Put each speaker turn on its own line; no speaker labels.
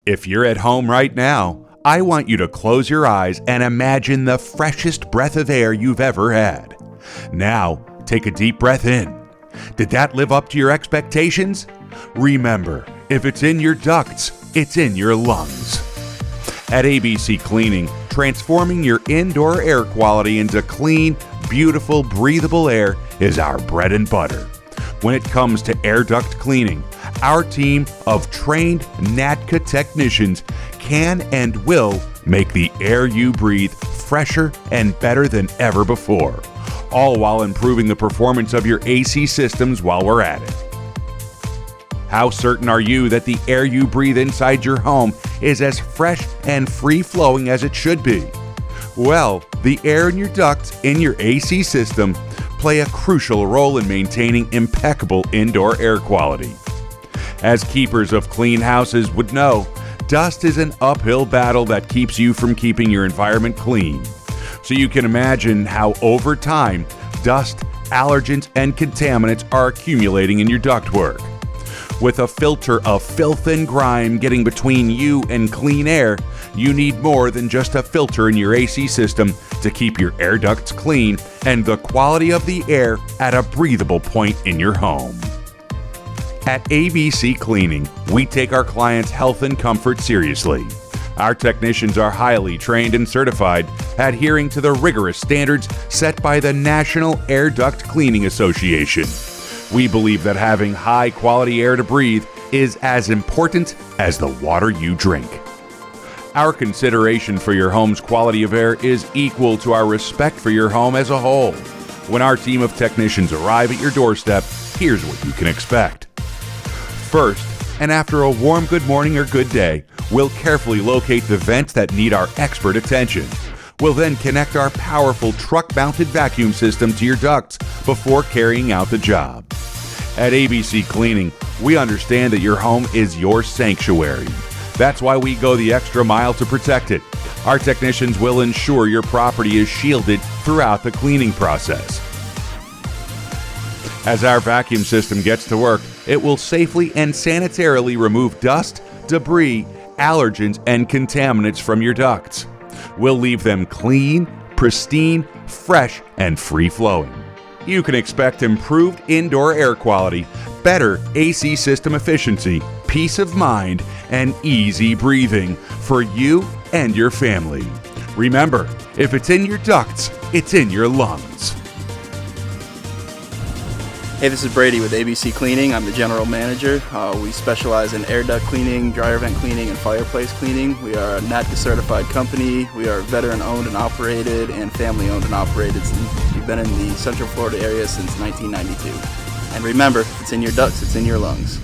If you're at home right now, I want you to close your eyes and imagine the freshest breath of air you've ever had. Now, take a deep breath in. Did that live up to your expectations? Remember, if it's in your ducts, it's in your lungs. At ABC Cleaning, transforming your indoor air quality into clean, beautiful, breathable air is our bread and butter. When it comes to air duct cleaning, our team of trained NADCA technicians can and will make the air you breathe fresher and better than ever before, all while improving the performance of your AC systems while we're at it. How certain are you that the air you breathe inside your home is as fresh and free-flowing as it should be? Well, the air in your ducts in your AC system play a crucial role in maintaining impeccable indoor air quality. As keepers of clean houses would know, dust is an uphill battle that keeps you from keeping your environment clean. So you can imagine how over time, dust, allergens, and contaminants are accumulating in your ductwork. With a filter of filth and grime getting between you and clean air, you need more than just a filter in your AC system to keep your air ducts clean and the quality of the air at a breathable point in your home. At ABC Cleaning, we take our clients' health and comfort seriously. Our technicians are highly trained and certified, adhering to the rigorous standards set by the National Air Duct Cleaning Association. We believe that having high-quality air to breathe is as important as the water you drink. Our consideration for your home's quality of air is equal to our respect for your home as a whole. When our team of technicians arrive at your doorstep, here's what you can expect. First, and after a warm good morning or good day, we'll carefully locate the vents that need our expert attention. We'll then connect our powerful truck-mounted vacuum system to your ducts before carrying out the job. At ABC Cleaning, we understand that your home is your sanctuary. That's why we go the extra mile to protect it. Our technicians will ensure your property is shielded throughout the cleaning process. As our vacuum system gets to work, it will safely and sanitarily remove dust, debris, allergens, and contaminants from your ducts. We'll leave them clean, pristine, fresh, and free-flowing. You can expect improved indoor air quality, better AC system efficiency, peace of mind, and easy breathing for you and your family. Remember, if it's in your ducts, it's in your lungs.
Hey, this is Brady with ABC Cleaning. I'm the general manager. We specialize in air duct cleaning, dryer vent cleaning, and fireplace cleaning. We are a NADCA certified company. We are veteran owned and operated and family owned and operated. We've been in the Central Florida area since 1992. And remember, if it's in your ducts, it's in your lungs.